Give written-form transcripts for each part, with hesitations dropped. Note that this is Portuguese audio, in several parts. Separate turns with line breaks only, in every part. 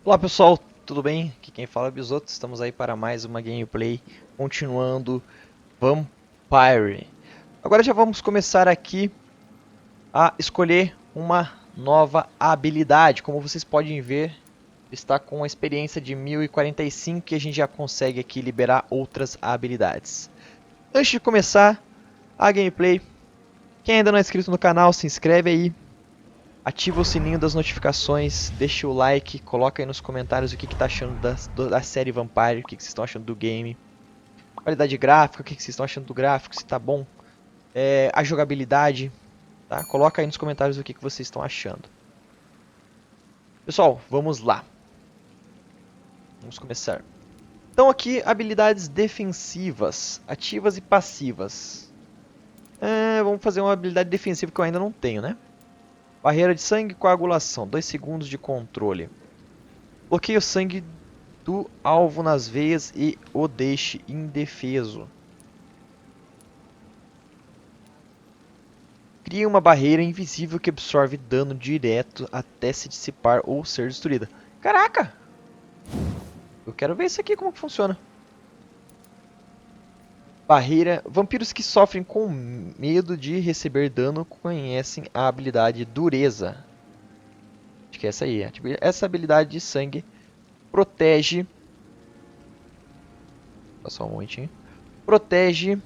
Olá pessoal, tudo bem? Aqui quem fala é Bisoto, estamos aí para mais uma gameplay, continuando Vampire. Agora já vamos começar aqui a escolher uma nova habilidade. Como vocês podem ver, está com a experiência de 1045 e a gente já consegue aqui liberar outras habilidades. Antes de começar a gameplay, quem ainda não é inscrito no canal, se inscreve aí. Ativa o sininho das notificações, deixa o like, coloca aí nos comentários o que está achando da série Vampire, o que vocês estão achando do game. Qualidade gráfica, o que vocês estão achando do gráfico, se tá bom. A jogabilidade, tá? Coloca aí nos comentários o que vocês estão achando. Pessoal, vamos lá. Vamos começar. Então aqui, habilidades defensivas, ativas e passivas. Vamos fazer uma habilidade defensiva que eu ainda não tenho, né? Barreira de sangue e coagulação, 2 segundos de controle. Bloqueia o sangue do alvo nas veias e o deixe indefeso. Cria uma barreira invisível que absorve dano direto até se dissipar ou ser destruída. Caraca! Eu quero ver isso aqui como que funciona. Barreira. Vampiros que sofrem com medo de receber dano conhecem a habilidade Dureza. Acho que é essa aí. Essa habilidade de sangue protege. Só um momentinho. Protege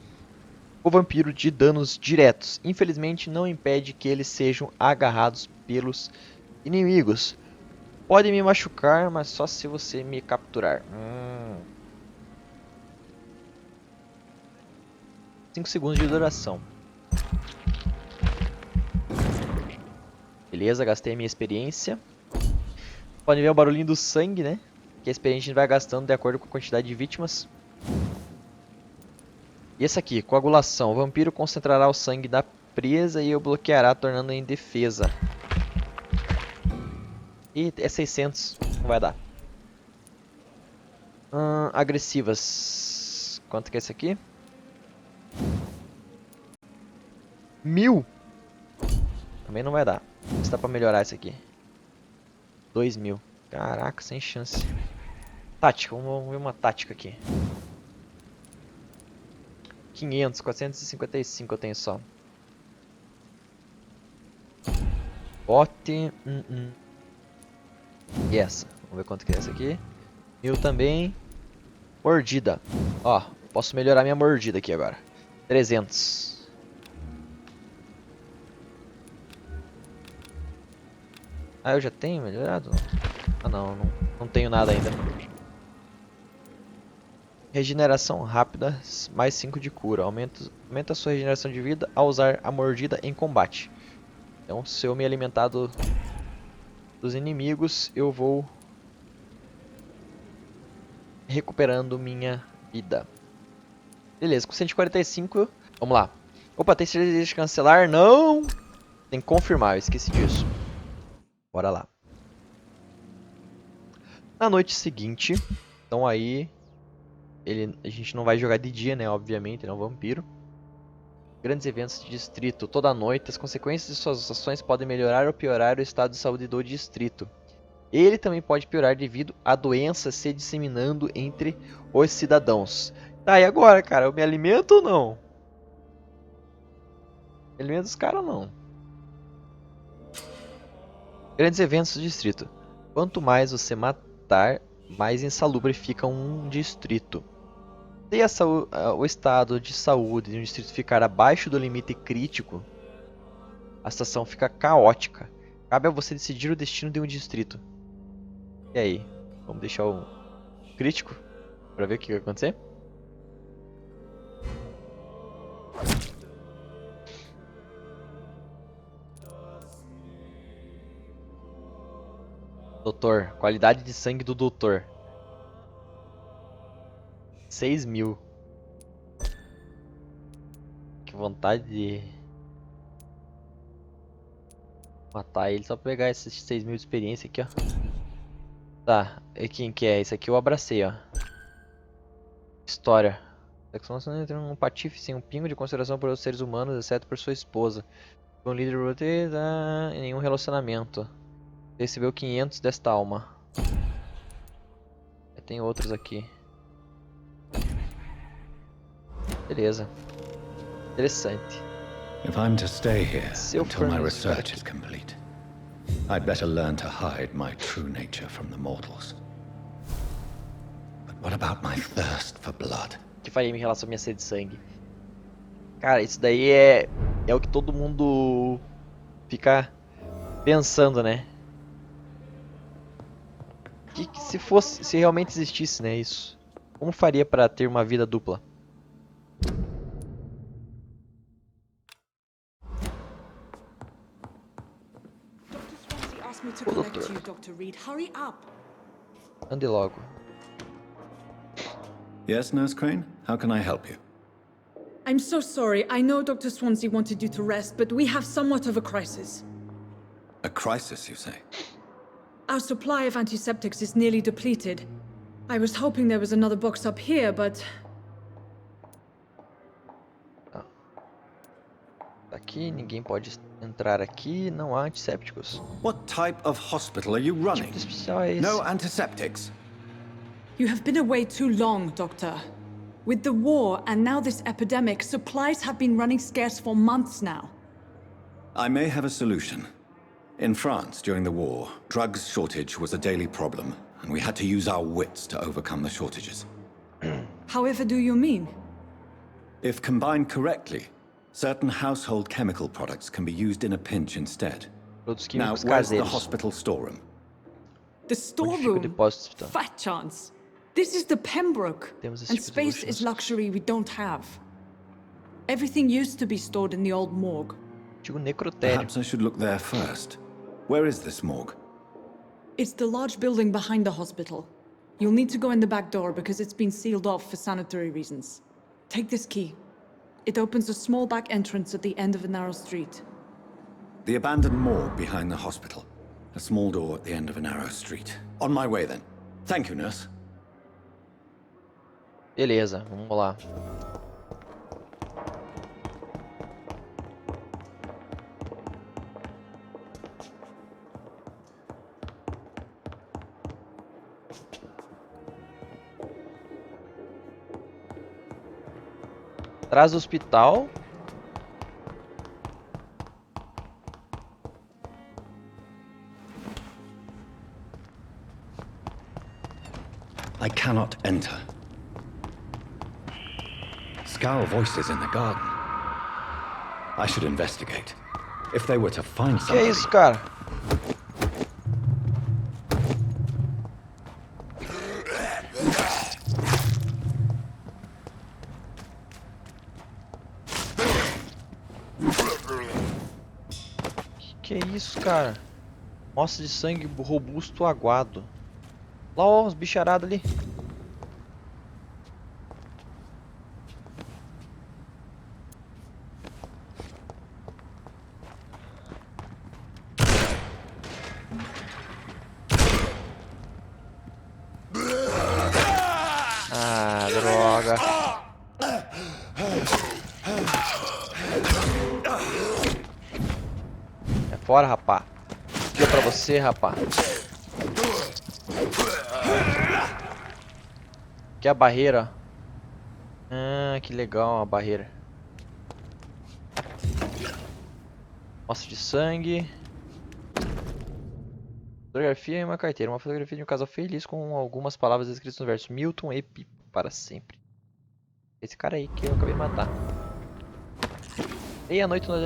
o vampiro de danos diretos. Infelizmente, não impede que eles sejam agarrados pelos inimigos. Pode me machucar, mas só se você me capturar. 5 segundos de duração. Beleza, gastei a minha experiência. Pode ver o barulhinho do sangue, né? Que a experiência a gente vai gastando de acordo com a quantidade de vítimas. E esse aqui, coagulação. O vampiro concentrará o sangue da presa e o bloqueará, tornando-a indefesa. E é 600, não vai dar. Agressivas. Quanto que é esse aqui? 1000. Também não vai dar. Se dá pra melhorar esse aqui. 2000. Caraca, sem chance. Tática, vamos ver uma tática aqui. 500, 455 eu tenho só. Bote. E essa? Vamos ver quanto que é essa aqui. 1000 também. Mordida. Ó, posso melhorar minha mordida aqui agora. 300. Ah, eu já tenho melhorado? Ah, não tenho nada ainda. Regeneração rápida, mais 5 de cura. Aumenta a sua regeneração de vida ao usar a mordida em combate. Então, se eu me alimentar dos inimigos, eu vou recuperando minha vida. Beleza, com 145, vamos lá. Opa, tem certeza de cancelar? Não! Tem que confirmar, eu esqueci disso. Bora lá. Na noite seguinte, então aí a gente não vai jogar de dia, né? Obviamente, ele é um vampiro. Grandes eventos de distrito. Toda noite, as consequências de suas ações podem melhorar ou piorar o estado de saúde do distrito. Ele também pode piorar devido a doenças se disseminando entre os cidadãos. Tá, e agora, cara? Eu me alimento ou não? Me alimento dos caras ou não? Grandes eventos do distrito. Quanto mais você matar, mais insalubre fica um distrito. Se o estado de saúde de um distrito ficar abaixo do limite crítico, a situação fica caótica. Cabe a você decidir o destino de um distrito. E aí? Vamos deixar o crítico para ver o que vai acontecer? Doutor, qualidade de sangue do doutor. 6.000. Que vontade de matar ele só pra pegar esses 6.000 de experiência aqui, ó. Tá, e quem que é? Esse aqui eu abracei, ó. História. Sexualização entre um patife sem um pingo de consideração por outros seres humanos, exceto por sua esposa. Um líder em nenhum relacionamento. Recebeu 500 desta alma. tem outros aqui. Beleza. Interessante.
If I'm to stay here
Se eu
until
for
my
nesse cara
research
aqui.
is complete, I'd better learn to hide my true nature from the mortals. But what about my thirst for blood?
O que faria em relação à minha sede de sangue? Cara, isso daí é o que todo mundo fica pensando, né? Que se fosse, se realmente existisse, né, isso? Como faria para ter uma vida dupla?
Dr. Swansea asked me to
Ô,
collect
doutor,
you, Dr. Reed. Hurry up.
ande logo.
Yes, Nurse Crane? How can I help you?
I'm so sorry. I know Dr. Swansea wanted you to rest, but we have somewhat of a crisis.
A crisis, you say?
Our supply of antiseptics is nearly depleted. I was hoping there was another box up here, but
Aqui, ninguém pode entrar aqui, não há antissépticos.
What type of hospital are you
Que tipo
running?
de especial é esse?
No antiseptics.
you have been away too long, Doctor. With the war and now this epidemic, supplies have been running scarce for months now.
I may have a solution. In France, during the war, drugs shortage was a daily problem, and we had to use our wits to overcome the shortages.
However do you mean?
If combined correctly, certain household chemical products can be used in a pinch instead.
Produtos
Now,
químicos
where's the
caseiros.
hospital storeroom?
The
Onde fica o
storeroom?
depósito do hospital?
Fat chance. This is the Pembroke,
Temos esse
and
tipo de
space
luxo
is
nesse
luxury we don't have. Everything used to be stored in the old morgue.
antigo necrotério.
Perhaps I should look there first. Where is this morgue?
It's the large building behind the hospital. You'll need to go in the back door because it's been sealed off for sanitary reasons. Take this key. It opens a small back entrance at the end of a narrow street.
The abandoned morgue behind the hospital. A small door at the end of a narrow street. On my way then. Thank you, nurse.
Beleza, vamos lá. Atrás do hospital.
I cannot enter. Scowl voices in the garden. I should investigate. If they were to find
Que é
somebody...
isso, cara? Que é isso, cara? Mostra de sangue robusto aguado. Lá, ó, os bicharados ali. Ah, droga. É fora, rapá. Aqui é pra você, rapá. Aqui é a barreira. Ah, que legal a barreira. Mostra de sangue. Fotografia e uma carteira. Uma fotografia de um casal feliz com algumas palavras escritas no verso Milton e Pipo para sempre. Esse cara aí que eu acabei de matar. Meia-noite no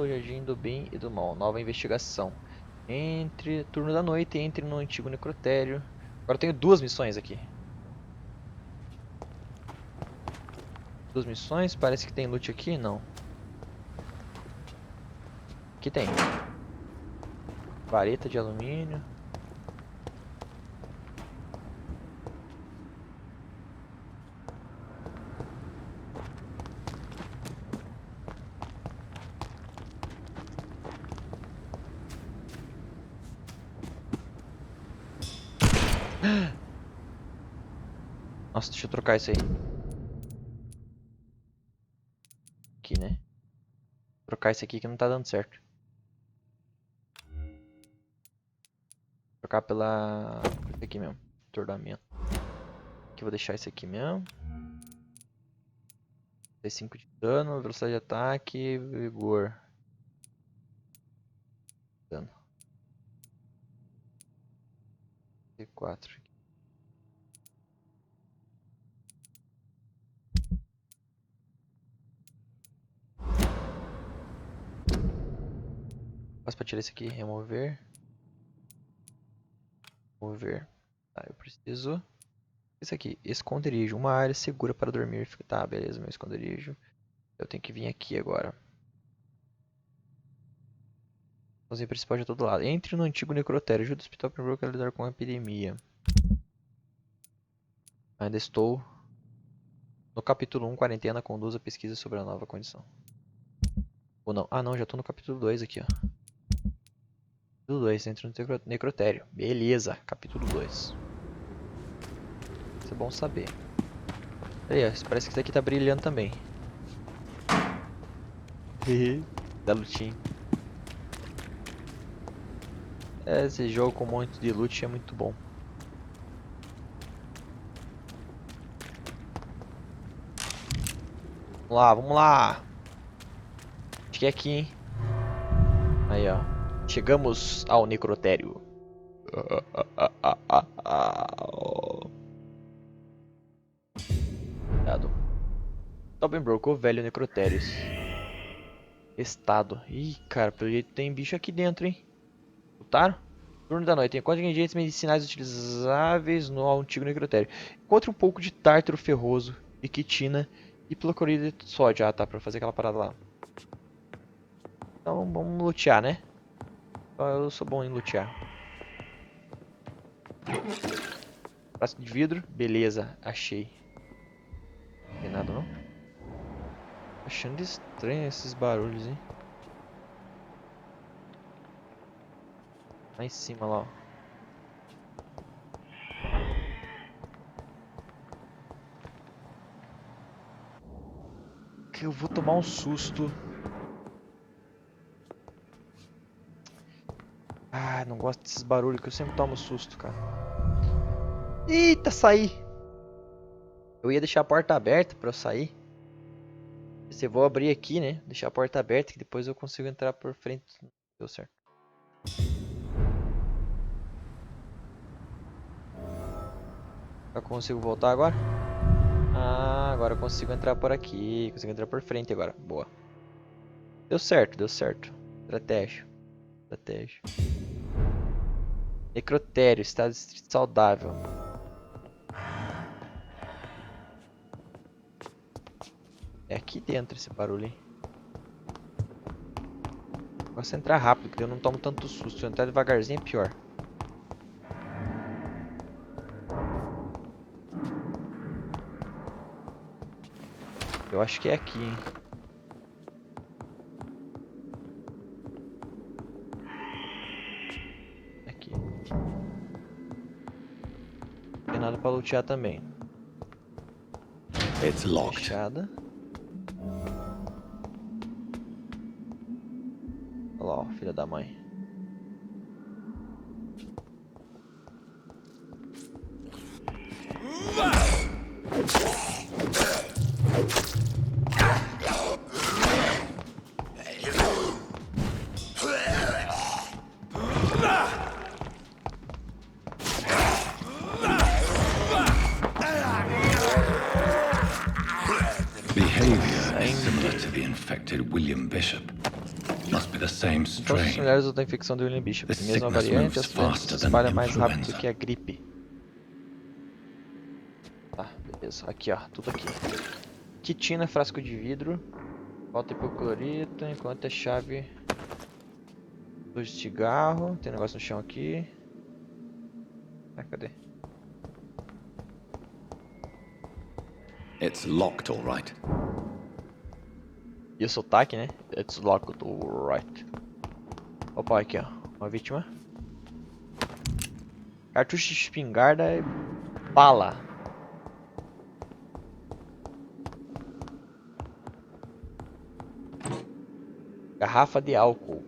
jardim do bem e do mal. Nova investigação. Entre turno da noite, entre no antigo necrotério. Agora eu tenho duas missões aqui. Duas missões. Parece que tem loot aqui. Não. Aqui tem. Vareta de alumínio. Nossa, deixa eu trocar isso aí. Aqui, né? Trocar isso aqui que não tá dando certo. Trocar pela... Esse aqui mesmo. Tornamento. Aqui eu vou deixar esse aqui mesmo. 5 de dano, velocidade de ataque, vigor. Dano. C4. Passo pra tirar esse aqui, remover. Remover. Tá, eu preciso. Isso aqui, esconderijo. Uma área segura para dormir. Tá, beleza, meu esconderijo. Eu tenho que vir aqui agora. O cozinha principal de todo lado. Entre no antigo necrotério. Ajuda o hospital Pembroke a lidar com a epidemia. Ainda estou no capítulo 1, quarentena. Conduza pesquisa sobre a nova condição. Ou não? Ah, não, já estou no capítulo 2 aqui, ó. Capítulo 2, entra no necrotério. Beleza, capítulo 2. Isso é bom saber. Aí, ó, parece que isso aqui tá brilhando também. Da lutinha. Esse jogo com um monte de loot é muito bom. Vamos lá, vamos lá. Acho que é aqui, hein. Aí, ó. Chegamos ao necrotério. Cuidado. Tobin o velho necrotérios. Estado. Ih, cara, pelo jeito tem bicho aqui dentro, hein. Lutaram? Turno da noite. Tem 4 ingredientes medicinais utilizáveis no antigo necrotério. Encontre um pouco de tártaro ferroso, e quitina e hipoclorito de sódio. Ah, tá, pra fazer aquela parada lá. Então vamos lutear, né? Eu sou bom em lutear. Frasco de vidro. Beleza, achei. Não tem nada, não? Achando estranho esses barulhos, hein? Lá em cima, lá, ó. Que eu vou tomar um susto. Ah, não gosto desses barulhos que eu sempre tomo susto, cara. Eita, saí! Eu ia deixar a porta aberta pra eu sair. Se eu vou abrir aqui, né? Deixar a porta aberta que depois eu consigo entrar por frente. Deu certo. Eu consigo voltar agora? Ah, agora eu consigo entrar por aqui. Consigo entrar por frente agora. Boa. Deu certo, deu certo. Estratégia. Estratégia. Necrotério, estado saudável. É aqui dentro esse barulho, hein? Posso entrar rápido, que eu não tomo tanto susto. Se eu entrar devagarzinho é pior. Eu acho que é aqui, hein? Aqui. Não tem nada pra lutear também.
It's locked.
Fechada. Olha lá, ó, filha da mãe.
Behavior is similar to the infected William Bishop. Must be the same
São
strain.
similares da infecção do William Bishop.
The
Mesma
sickness
variante,
moves
as doenças
faster
se
than
espalham mais rápido
influenza.
que a gripe. Tá, beleza. Aqui, ó. Tudo aqui. Quitina, frasco de vidro. Falta hipoclorito, enquanto é chave do cigarro. Tem um negócio no chão aqui. Ah, cadê?
It's locked, all right.
E o sotaque, né? It's locked, alright. Opa, aqui, ó. Uma vítima. Cartucho de espingarda e bala. Garrafa de álcool.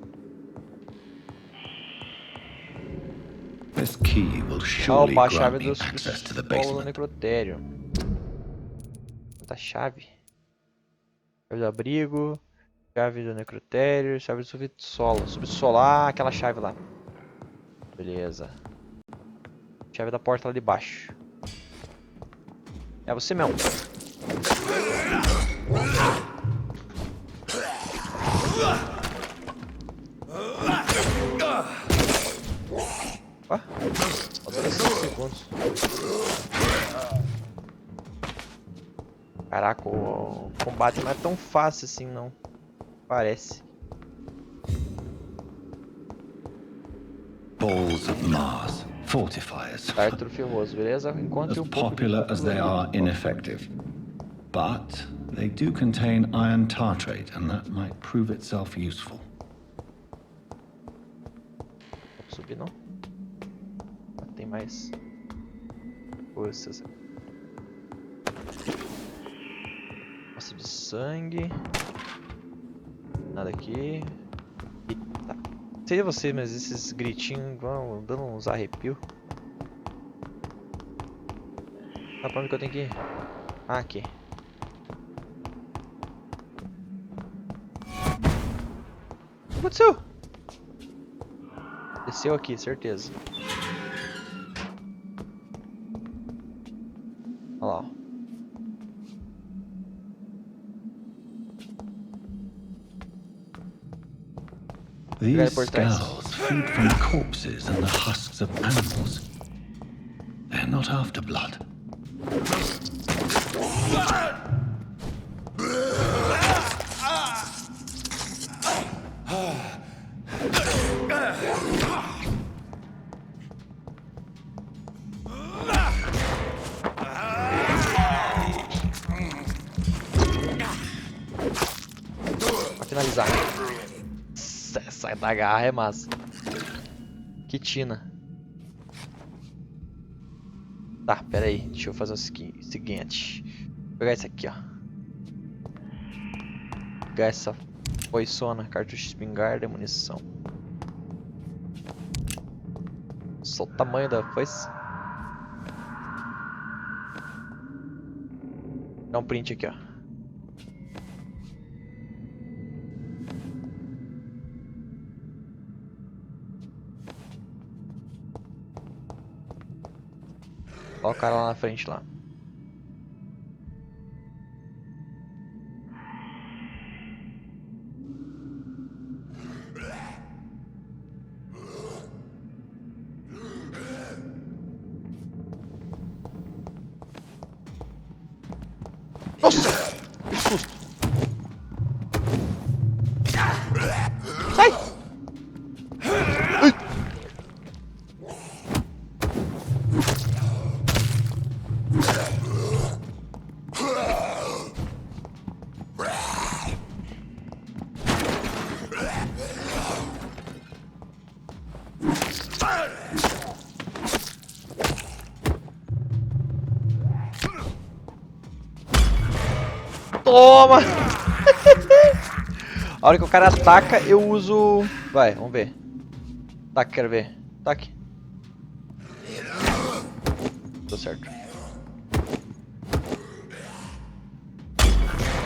This key will will surely
Opa, a
grant
chave
me
do
access to the
subsolo do
basement.
necrotério. Quanta chave? Chave do abrigo, chave do necrotério, chave do subsolo. Subsolo, ah, aquela chave lá. Beleza. Chave da porta lá de baixo. É você mesmo. Opa, falta 5 segundos. Caraca, o combate não é tão fácil assim, não. Parece.
Balls of Mars, fortifiers.
Tártaro ferroso, beleza? Encontre
As
um pouco de
popular as they are
clorido.
ineffective. But they do contain iron tartrate, and that might prove itself useful.
Não vou subir, não? Ah, tem mais forças. Poça de sangue. Nada aqui. Eita. Não sei você, mas esses gritinhos vão dando uns arrepios. Tá, pra onde que eu tenho que ir? Ah, aqui. O que aconteceu? Desceu aqui, certeza. Olha lá, ó.
These
por trás.
skulls feed from corpses and the husks of animals. They're not after blood.
Pra finalizar. Essa da garra é massa. Quitina. Tá, pera aí. Deixa eu fazer o seguinte. Vou pegar esse aqui, ó. Pegar essa foiçona, cartucho de espingarda e munição. Só o tamanho da foice. Dá um print aqui, ó. Olha o cara lá na frente lá. Nossa! Que susto! Sai! Ai! Toma! A hora que o cara ataca, eu uso... Vai, vamos ver. Ataque, quero ver. Ataque. Deu certo.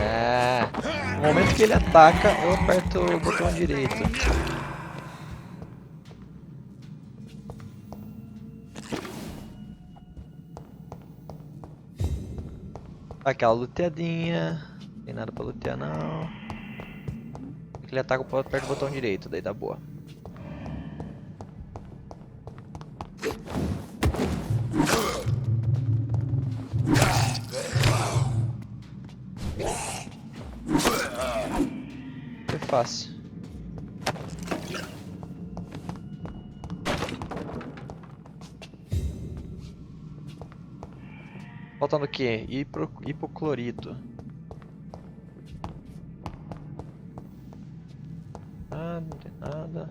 É... No momento que ele ataca, eu aperto o botão direito. Aquela luteadinha. Não tem nada pra lutear, não. Ele ataca, eu aperto o botão direito, daí dá boa. Foi fácil. Faltando o quê? Hipoclorito. Ah, não tem nada.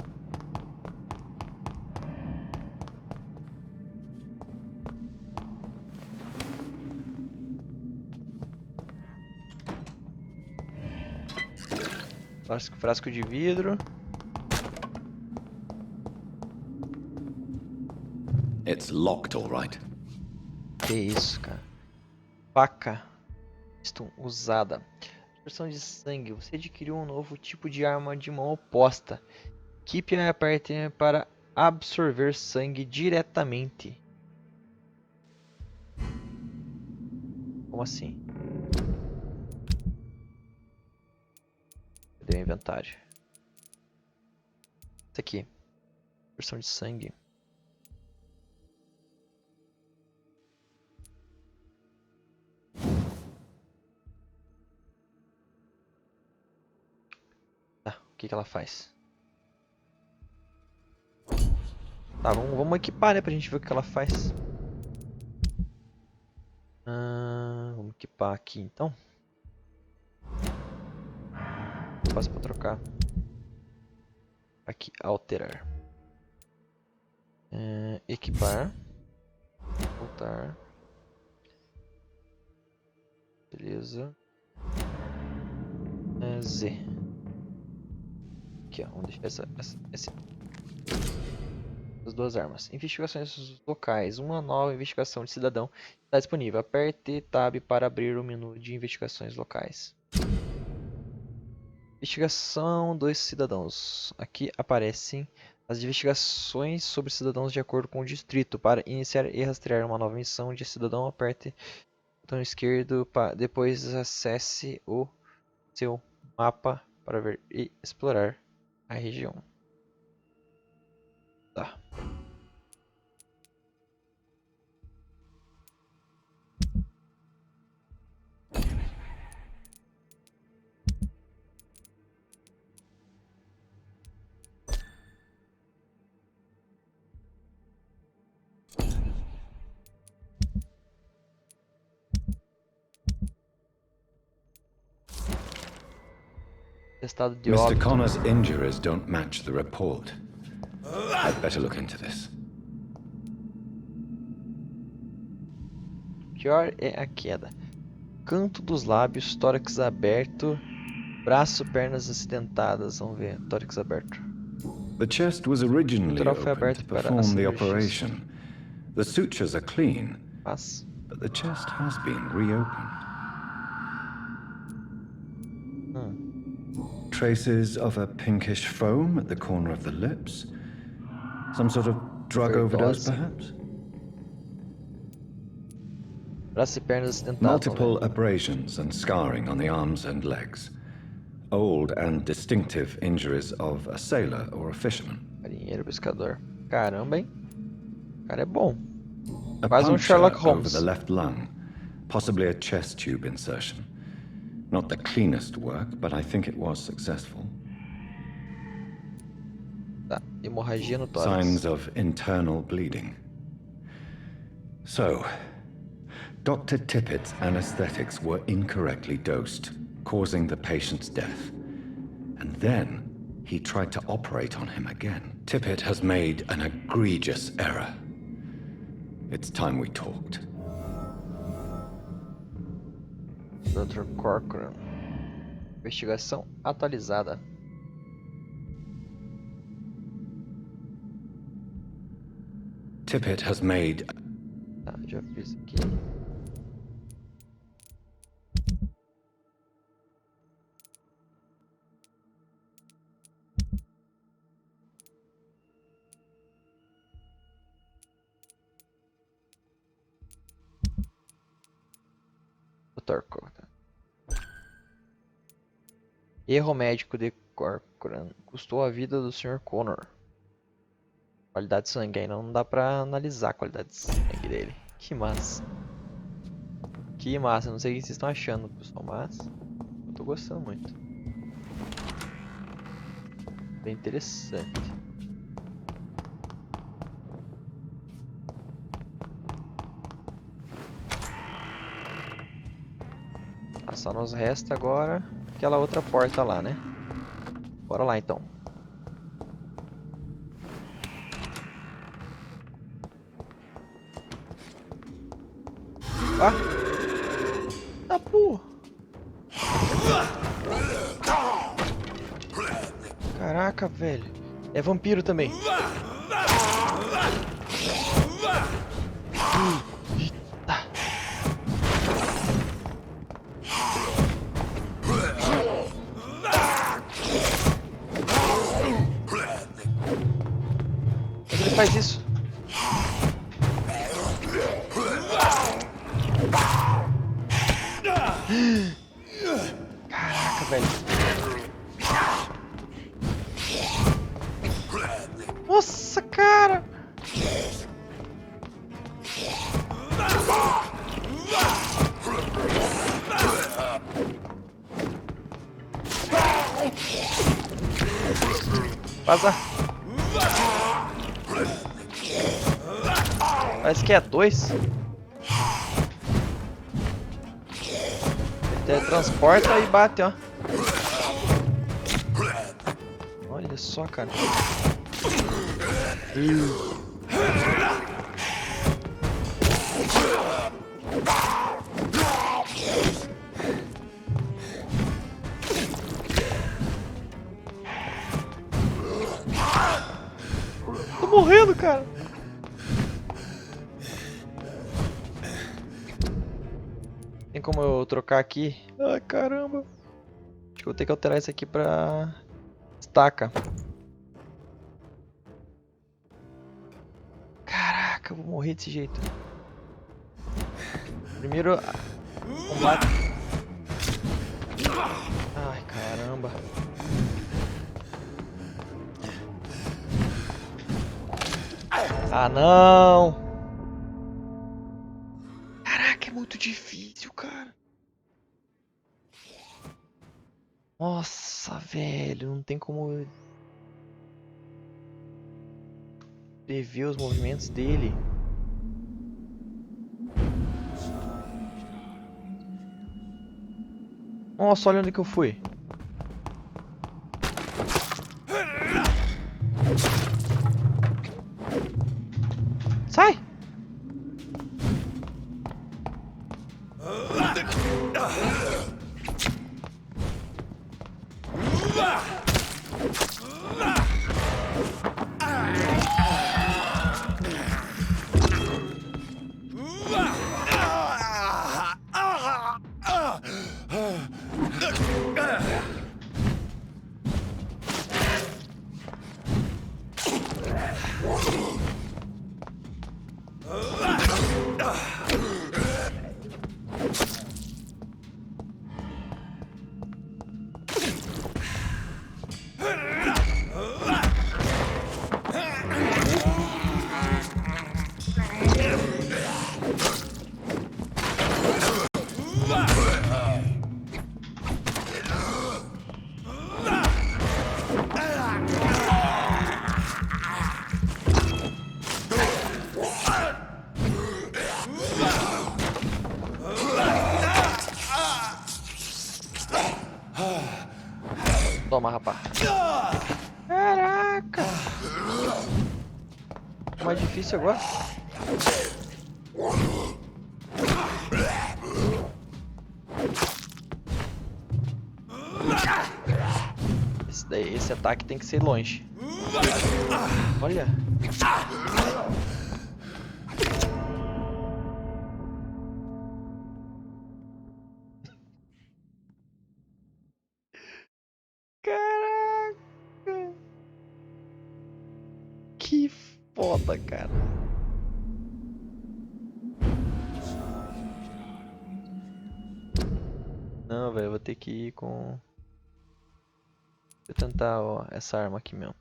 Frasco de vidro.
It It's locked, all right.
Que isso, cara. Faca. Stun usada. Dispersão de sangue. Você adquiriu um novo tipo de arma de mão oposta. Equipe e aperte para absorver sangue diretamente. Como assim? Cadê o inventário? Isso aqui. Dispersão de sangue. Tá, o que ela faz? Tá, vamos equipar, né, pra gente ver o que ela faz. Vamos equipar aqui, então. Passo pra trocar. Aqui, alterar. Equipar. Voltar. Beleza. Z. Aqui, ó. Vamos deixar essas duas armas. Investigações locais. Uma nova investigação de cidadão está disponível. Aperte Tab para abrir o menu de investigações locais. Investigação dos cidadãos. Aqui aparecem as investigações sobre cidadãos de acordo com o distrito. Para iniciar e rastrear uma nova missão de cidadão, aperte o botão esquerdo. Depois acesse o seu mapa para ver e explorar a região. Tá. Estado de
Mr.
óbito.
Connor's injuries don't match the report. I'd better look into this.
Pior é a queda. Canto dos lábios, tórax aberto, braço, pernas acidentadas. Vamos ver, tórax aberto.
The chest was originally
Natural foi
open to
aberto para
perform the
cirurgias.
operation. The sutures are clean,
Mas,
but the chest has been reopened. Traces of a pinkish foam at the corner of the lips. Some sort of drug overdose,
Overdose.
perhaps?
braço e pernas acidentadas.
Multiple abrasions and scarring on the arms and legs. Old and distinctive injuries of a sailor or a fisherman.
Marinheiro, pescador. Caramba, hein? O cara é bom.
A
Quase
puncture
Sherlock
over
Holmes.
the left lung. Possibly a chest tube insertion. Not the cleanest work, but I think it was successful.
Tá, hemorragia no tórax.
Signs of internal bleeding. So, Dr. Tippett's anesthetics were incorrectly dosed, causing the patient's death. And then he tried to operate on him again. Tippett has made an egregious error. It's time we talked.
Dr. Corcoran. Investigação atualizada.
Tippett has made...
Tá, já fiz aqui. Dr. Corcoran. Erro médico de Corcoran custou a vida do Sr. Connor. Qualidade de sangue, ainda não dá pra analisar a qualidade de sangue dele. Que massa. Que massa, não sei o que vocês estão achando, pessoal, mas eu tô gostando muito. Bem interessante. Só nos resta agora aquela outra porta lá, né? Bora lá então. Ah! Ah, porra! Caraca, velho. É vampiro também. faz isso? Caraca, velho. Nossa, cara. Vaza. Parece que é 2. Teletransporta e bate, ó. Olha só, cara. Tô morrendo, cara. Tem como eu trocar aqui? Ai, caramba. Acho que eu vou ter que alterar isso aqui pra estaca. Caraca, eu vou morrer desse jeito. Primeiro, combate. Ai, caramba. Ah, não. Caraca, é muito difícil, cara. Nossa, velho, não tem como prever os movimentos dele. Nossa, olha onde que eu fui. Sai! Toma, rapaz. Caraca! Mais difícil agora. Esse ataque tem que ser longe. Olha. Caraca! Que foda, cara. Não, velho, eu vou ter que ir com... Vou tentar, ó, essa arma aqui mesmo.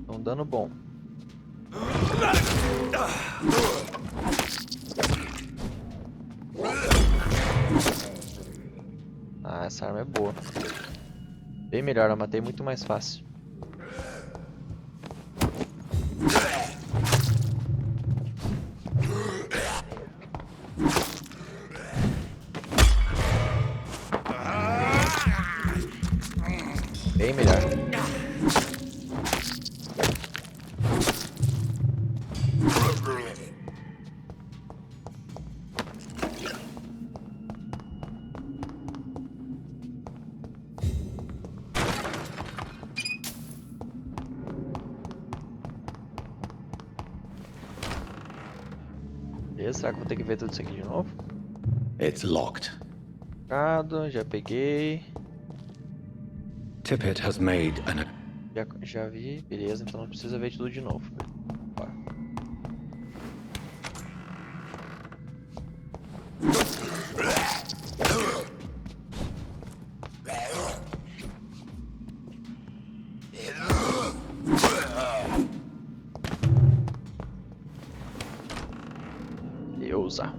Tão dando bom. Ah, essa arma é boa. Bem melhor, eu matei muito mais fácil. Bem melhor. Beleza, será que eu vou ter que ver tudo isso aqui de novo?
It's locked.
Já peguei.
Tippett has made an...
Já vi, beleza, então não precisa ver tudo de novo. Bora. Deusa.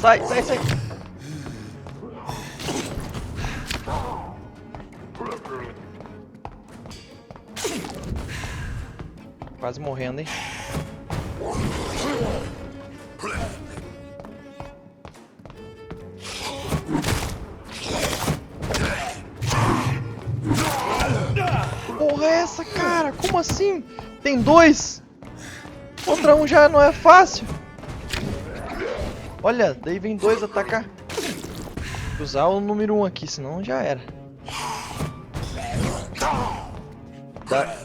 Sai, sai, sai! Quase morrendo, hein? Porra é essa, cara? Como assim? Tem dois? Contra um já não é fácil. Olha, daí vem dois atacar. Vou usar o número 1 aqui, senão já era. Dá.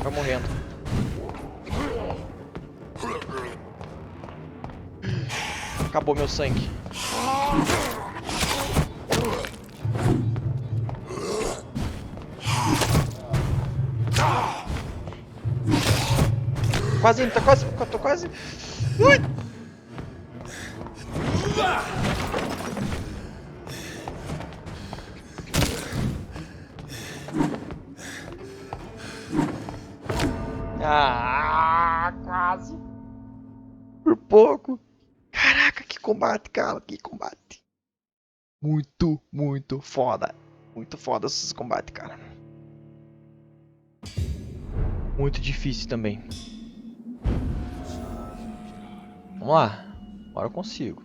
Tá morrendo. Acabou meu sangue. Quase indo, tô quase. Ui! Ah, quase. Por pouco. Caraca, que combate, cara, que combate. Muito foda. Muito foda esses combates, cara. Muito difícil também. Vamos lá. Agora eu consigo.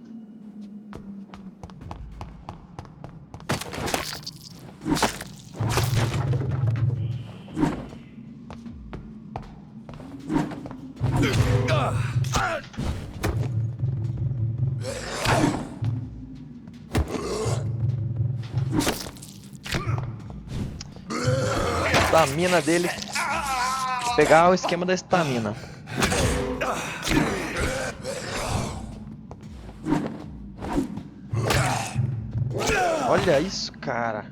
Estamina dele. Vou pegar o esquema da estamina. Olha isso, cara.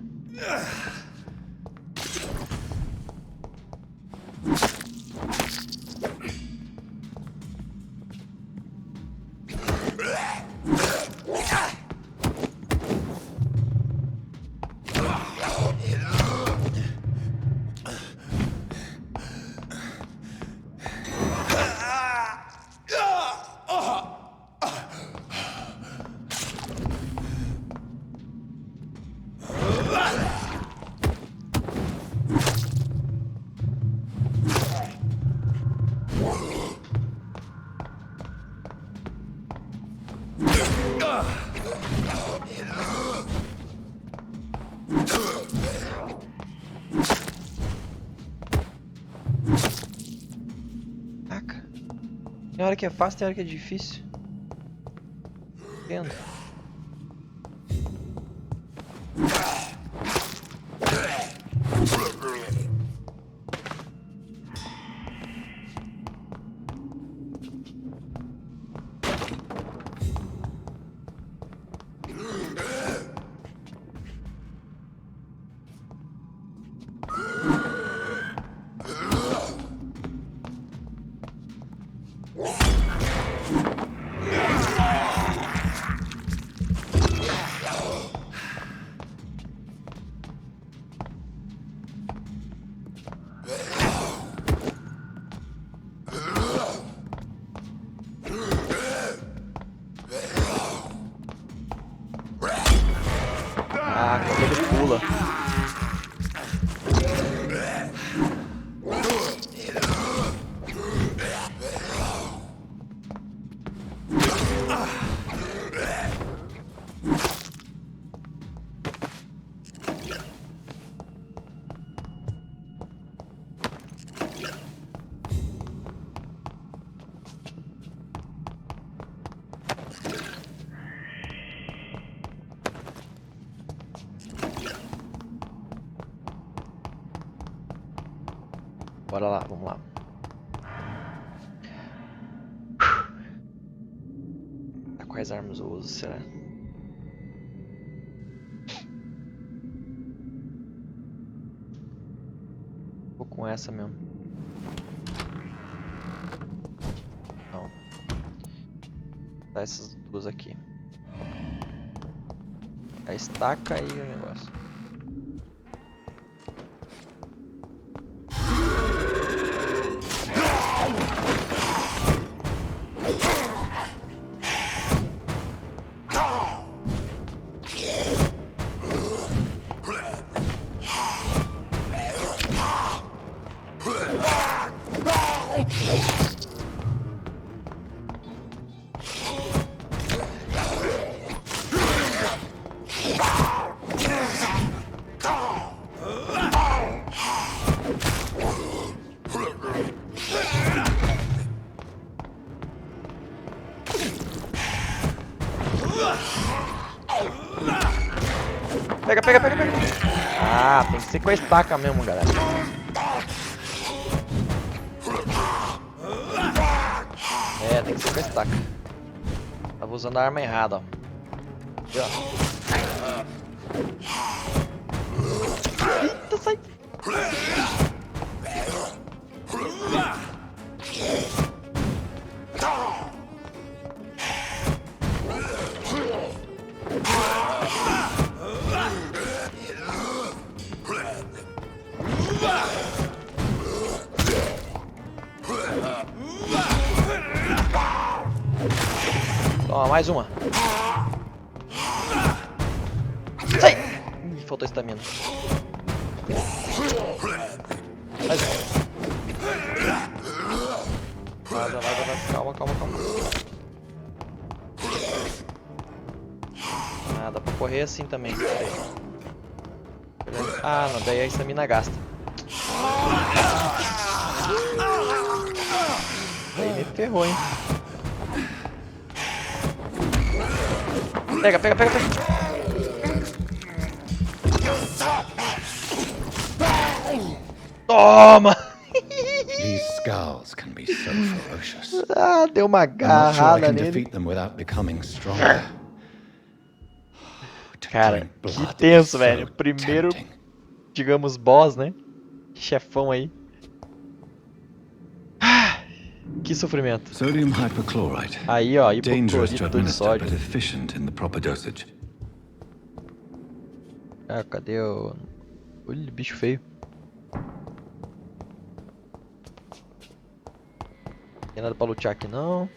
Caraca. Tem hora que é fácil, tem hora que é difícil. Entendo. Bora lá, vamos lá. Tá, quais armas eu uso, será? Vou com essa mesmo. Não. Tá essas duas aqui. A estaca e o negócio. Pega, pega, pega, pega. Ah, tem que ser com a estaca mesmo, galera. É, tem que ser com a estaca. Tava usando a arma errada, ó. Aqui, ó. Eita, sai. Toma, mais uma. Sai! Ih, faltou estamina. Mais uma. Nada, nada, nada. Calma, calma, calma. Ah, dá pra correr assim também. Ah, não, daí a estamina gasta. Aí me ferrou, hein. Pega, pega, pega, pega. Toma!
These scowls can be so ferocious.
Ah, deu uma
I'm not sure I
garrada
can
nele.
defeat them without becoming stronger. To
Cara,
drink
que
blood
tenso,
is so
velho. Primeiro,
tempting.
digamos, boss, né? Chefão aí. Ah, que sofrimento.
Sodium hypochlorite.
Aí, ó,
Dangerous to
hipoclorito de
administer,
sódio.
but efficient in the proper dosage.
Ah, cadê o... Olha, bicho feio. Tem nada pra lutear aqui, não.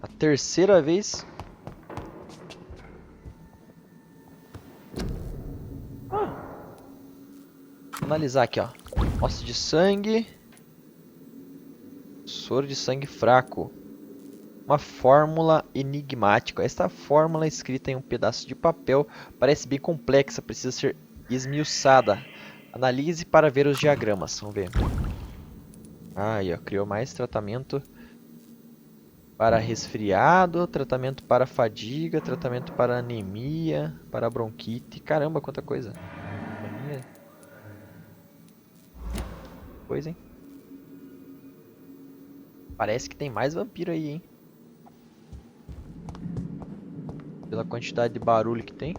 A terceira vez. Vou analisar aqui, ó. Posse de sangue. Soro de sangue fraco. Uma fórmula enigmática. Esta fórmula escrita em um pedaço de papel parece bem complexa, precisa ser esmiuçada. Analise para ver os diagramas. Vamos ver. Aí, ó, criou mais tratamento para resfriado, tratamento para fadiga, tratamento para anemia, para bronquite. Caramba, quanta coisa. Anemia. Coisa, hein? Parece que tem mais vampiro aí, hein? Pela quantidade de barulho que tem.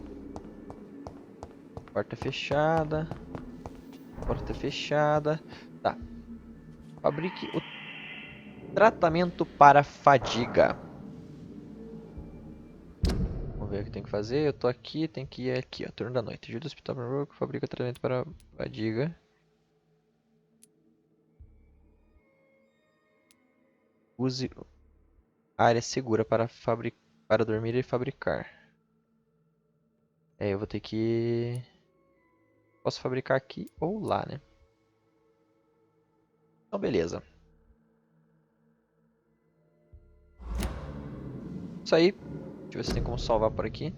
Porta fechada. Porta fechada. Tá. Fabrique o tratamento para fadiga. Vamos ver o que tem que fazer. Eu tô aqui, tem que ir aqui, ó. Turno da noite. Ajuda o hospital para fabrica tratamento para fadiga. Use área segura para dormir e fabricar. É, eu vou ter que... Posso fabricar aqui ou lá, né? Então, beleza. Isso aí. Deixa eu ver se tem como salvar por aqui.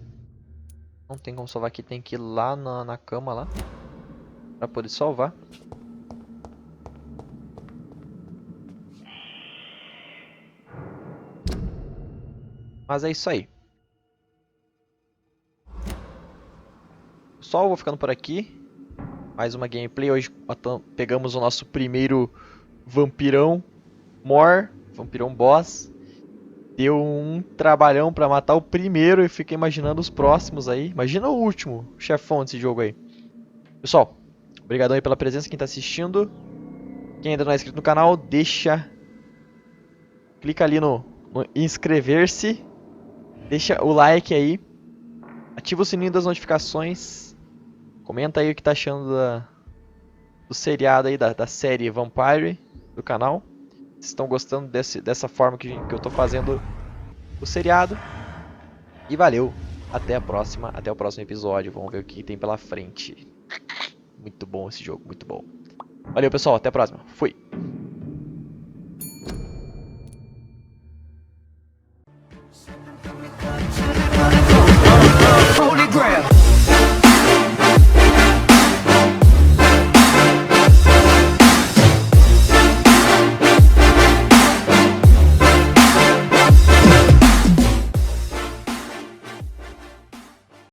Não tem como salvar aqui, tem que ir lá na cama lá. Pra poder salvar. Mas é isso aí. pessoal, vou ficando por aqui. Mais uma gameplay. Hoje pegamos o nosso primeiro vampirão vampirão boss. Deu um trabalhão pra matar o primeiro e fica imaginando os próximos aí. Imagina o último chefão desse jogo aí. Pessoal, obrigadão aí pela presença, quem tá assistindo. Quem ainda não é inscrito no canal, clica ali no inscrever-se. Deixa o like aí. Ativa o sininho das notificações. Comenta aí o que tá achando do seriado aí, da série Vampire do canal. Se estão gostando dessa forma que eu tô fazendo o seriado. E valeu. Até a próxima. Até o próximo episódio. Vamos ver o que tem pela frente. Muito bom esse jogo. Muito bom. Valeu, pessoal. Até a próxima. Fui.